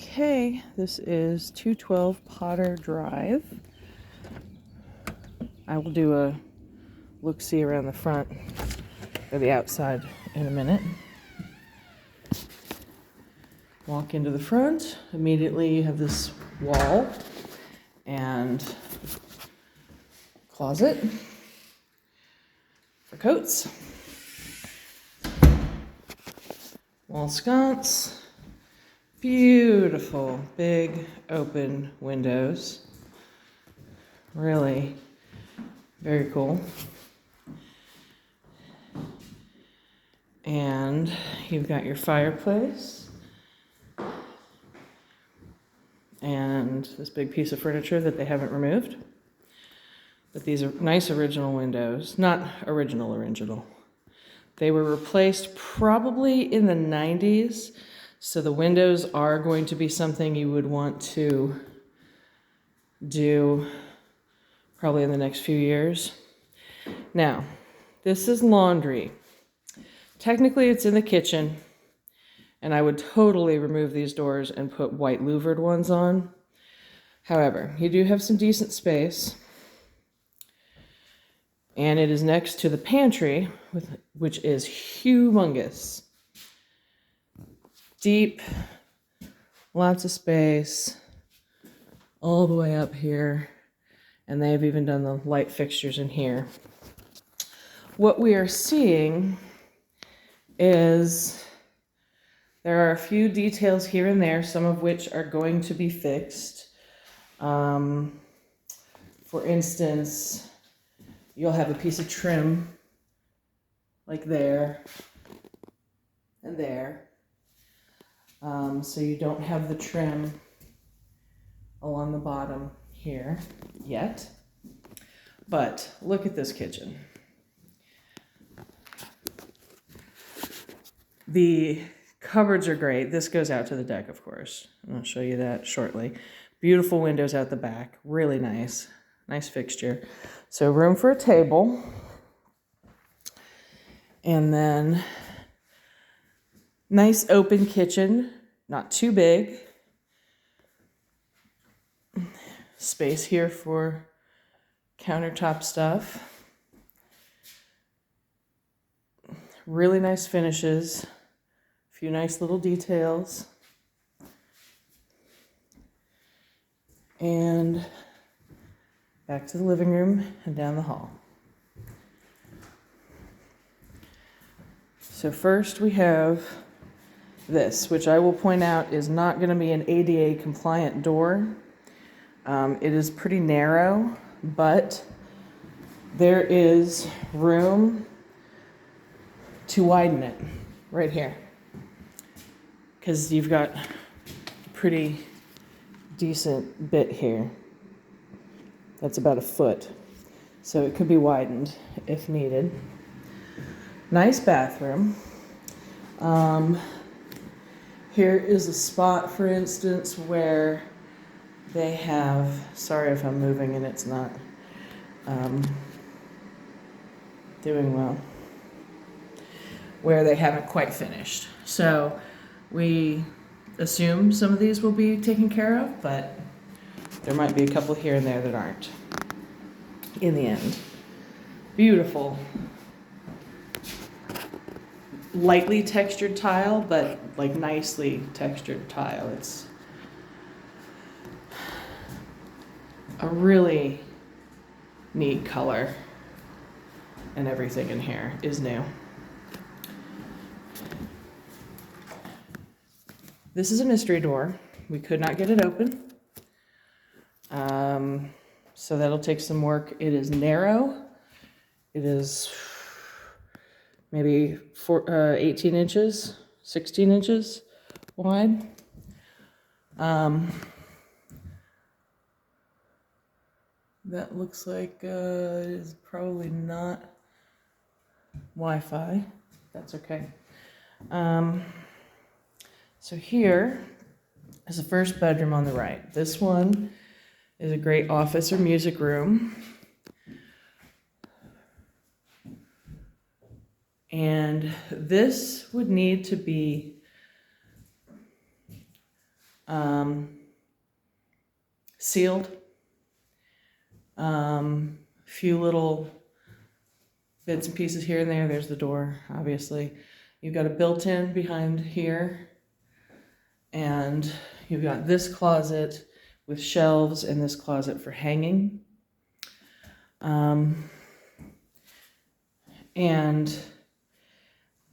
Okay, this is 212 Potter Drive. I will do a look-see around the front or the outside in a minute. Walk into the front. Immediately you have this wall and closet for coats. Wall sconce. Beautiful big open windows. Really very cool. And you've got your fireplace and this big piece of furniture that they haven't removed. But these are nice original windows, not original. They were replaced probably in the 90s, so the windows are going to be something you would want to do probably in the next few years. Now, this is laundry. Technically, it's in the kitchen, and I would totally remove these doors and put white louvered ones on. However, you do have some decent space, and it is next to the pantry, which is humongous. Deep, lots of space, all the way up here, and they've even done the light fixtures in here. What we are seeing is there are a few details here and there, some of which are going to be fixed. For instance, you'll have a piece of trim like there and there. So you don't have the trim along the bottom here yet. But look at this kitchen. The cupboards are great. This goes out to the deck, of course. I'll show you that shortly. Beautiful windows out the back. Really nice. Nice fixture. So room for a table. And then nice open kitchen. Not too big. Space here for countertop stuff. Really nice finishes. A few nice little details. And back to the living room and down the hall. So first we have this, which I will point out is not going to be an ADA compliant door. It is pretty narrow, but there is room to widen it right here, because you've got a pretty decent bit here. That's about a foot, so it could be widened if needed. Nice bathroom. Here is a spot, for instance, where they have, sorry if I'm moving and it's not doing well, where they haven't quite finished. So we assume some of these will be taken care of, but there might be a couple here and there that aren't in the end. Beautiful. Lightly textured tile, but like nicely textured tile. It's a really neat color, and everything in here is new. This is a mystery door. We could not get it open. So that'll take some work. It is narrow. It is maybe 18 inches, 16 inches wide. That looks like it is probably not Wi-Fi. That's okay. So here is the first bedroom on the right. This one is a great office or music room. And this would need to be Sealed. Few little bits and pieces here and there. There's the door, obviously. You've got a built-in behind here, and you've got this closet with shelves and this closet for hanging. And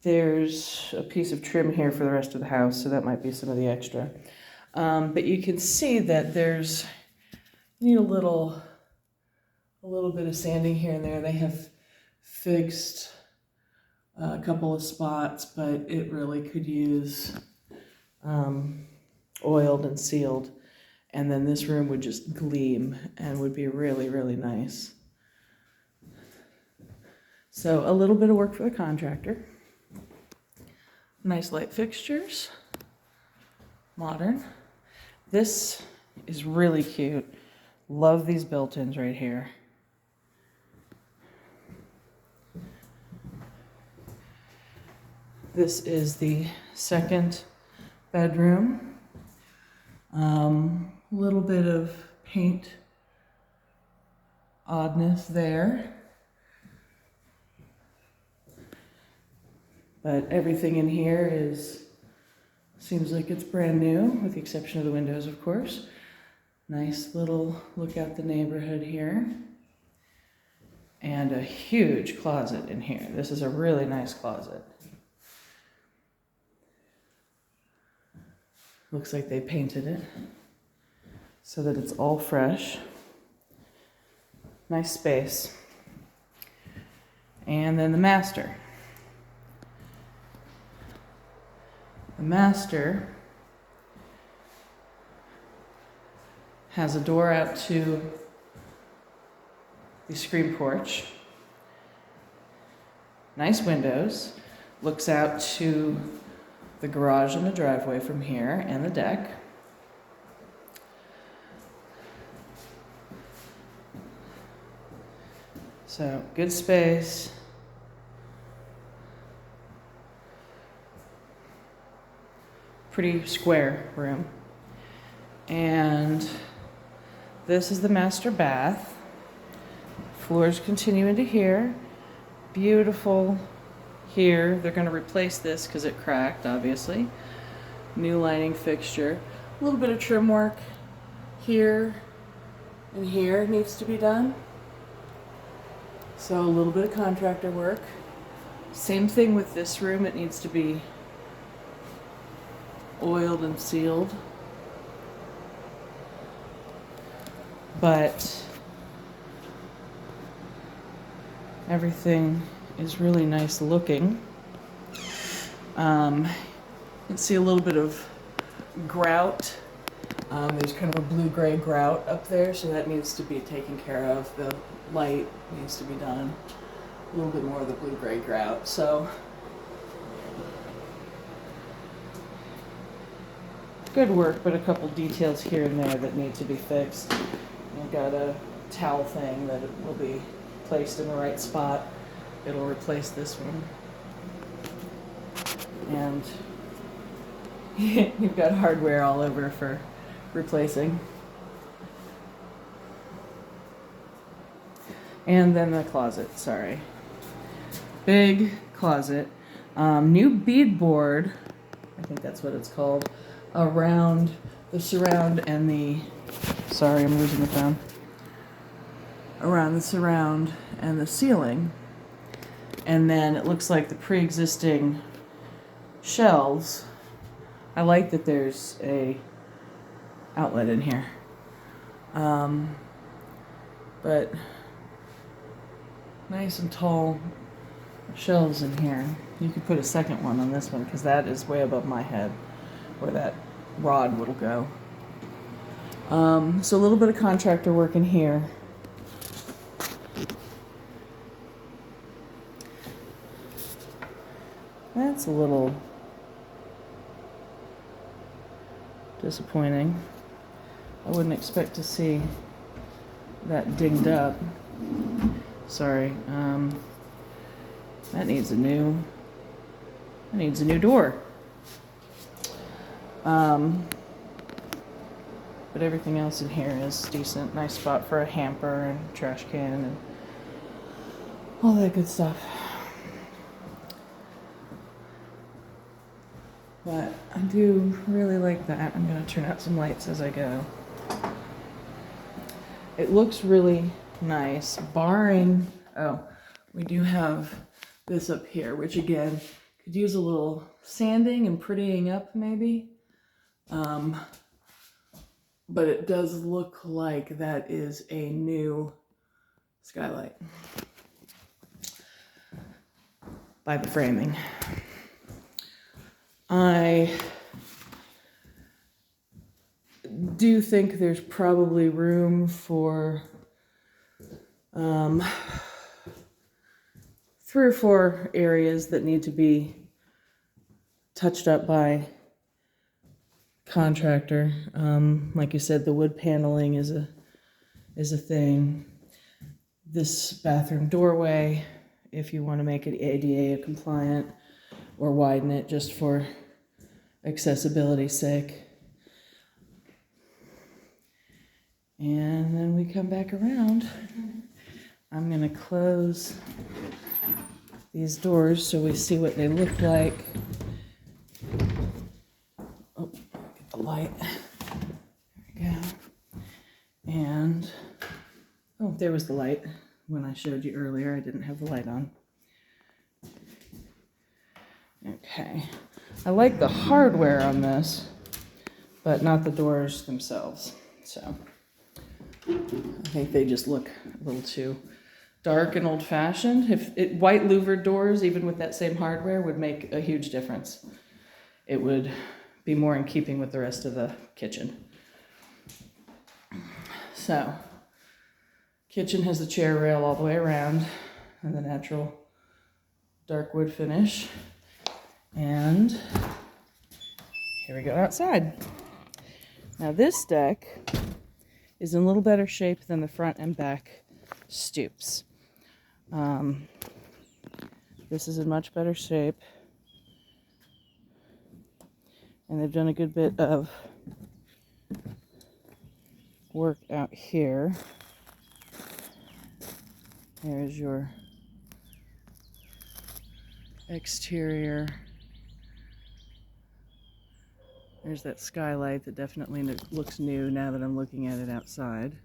there's a piece of trim here for the rest of the house, so that might be some of the extra. But you can see that there's, you need a little bit of sanding here and there. They have fixed a couple of spots, but it really could use oiled and sealed. And then this room would just gleam and would be really, really nice. So a little bit of work for the contractor. Nice light fixtures. Modern. This is really cute. Love these built-ins right here. This is the second bedroom. Little bit of paint oddness there. But everything in here seems like it's brand new, with the exception of the windows, of course. Nice little look at the neighborhood here. And a huge closet in here. This is a really nice closet. Looks like they painted it so that it's all fresh. Nice space. And then the master. The master has a door out to the screen porch. Nice windows. Looks out to the garage and the driveway from here, and the deck. So, good space. Pretty square room. And this is the master bath. Floors continue into here. Beautiful here. They're going to replace this because it cracked, obviously. New lining fixture. A little bit of trim work here and here needs to be done. So a little bit of contractor work. Same thing with this room. It needs to be oiled and sealed. But everything is really nice looking. You can see a little bit of grout. There's kind of a blue-gray grout up there, so that needs to be taken care of. The light needs to be done. A little bit more of the blue-gray grout. So good work, but a couple details here and there that need to be fixed. I've got a towel thing that will be placed in the right spot. It'll replace this one. And you've got hardware all over for replacing. And then the closet, sorry. Big closet. New beadboard, I think that's what it's called, around the surround and the, sorry, I'm losing the phone. Around the surround and the ceiling. And then it looks like the pre-existing shelves. I like that there's a outlet in here. But nice and tall shelves in here. You could put a second one on this one because that is way above my head where that rod will go. So a little bit of contractor work in here. That's a little disappointing. I wouldn't expect to see that dinged up. Sorry. That needs a new door. But everything else in here is decent. Nice spot for a hamper and trash can and all that good stuff. But I do really like that. I'm going to turn out some lights as I go. It looks really nice, barring, oh, we do have this up here, which again, could use a little sanding and prettying up maybe. But it does look like that is a new skylight by the framing. I do think there's probably room for 3 or 4 areas that need to be touched up by contractor. Like you said, the wood paneling is a thing. This bathroom doorway, if you want to make it ADA compliant or widen it just for accessibility's sake. And then we come back around. I'm going to close these doors so we see what they look like. Oh, get the light. There we go. And, oh, there was the light. When I showed you earlier, I didn't have the light on. Okay. I like the hardware on this, but not the doors themselves. So I think they just look a little too dark and old-fashioned. White louvered doors, even with that same hardware, would make a huge difference. It would be more in keeping with the rest of the kitchen. So, kitchen has the chair rail all the way around and the natural dark wood finish. And here we go outside. Now this deck is in a little better shape than the front and back stoops. This is in much better shape. And they've done a good bit of work out here. There's your exterior. There's that skylight that definitely looks new now that I'm looking at it outside.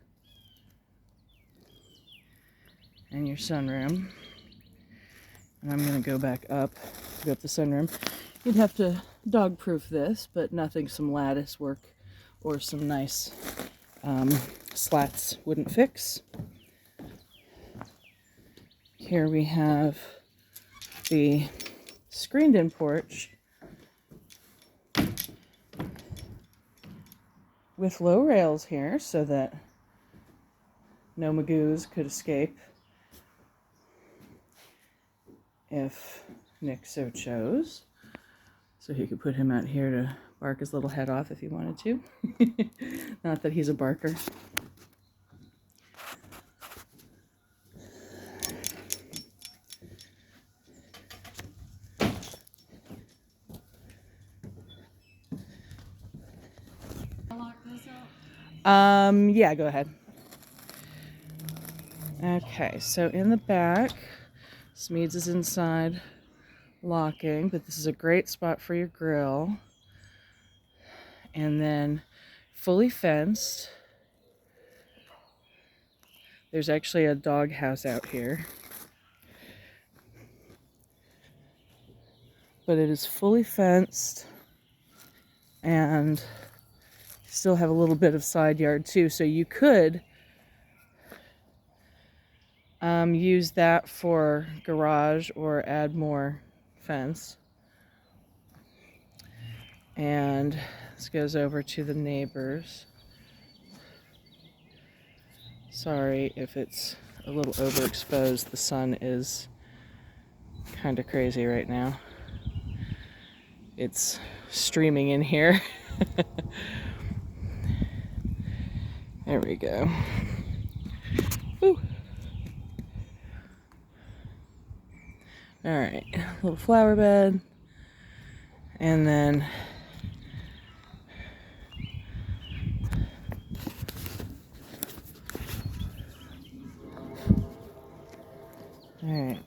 And your sunroom. And I'm going to go back up to go up the sunroom. You'd have to dog-proof this, but nothing some lattice work or some nice slats wouldn't fix. Here we have the screened-in porch with low rails here so that no magoos could escape if Nick so chose. So he could put him out here to bark his little head off if he wanted to. Not that he's a barker. Yeah, go ahead. Okay, so in the back, Smeeds is inside locking, but this is a great spot for your grill. And then fully fenced. There's actually a dog house out here. But it is fully fenced and still have a little bit of side yard too, so you could use that for garage or add more fence. And this goes over to the neighbors. Sorry if it's a little overexposed. The sun is kind of crazy right now. It's streaming in here. There we go. Woo. All right, little flower bed. And then All right.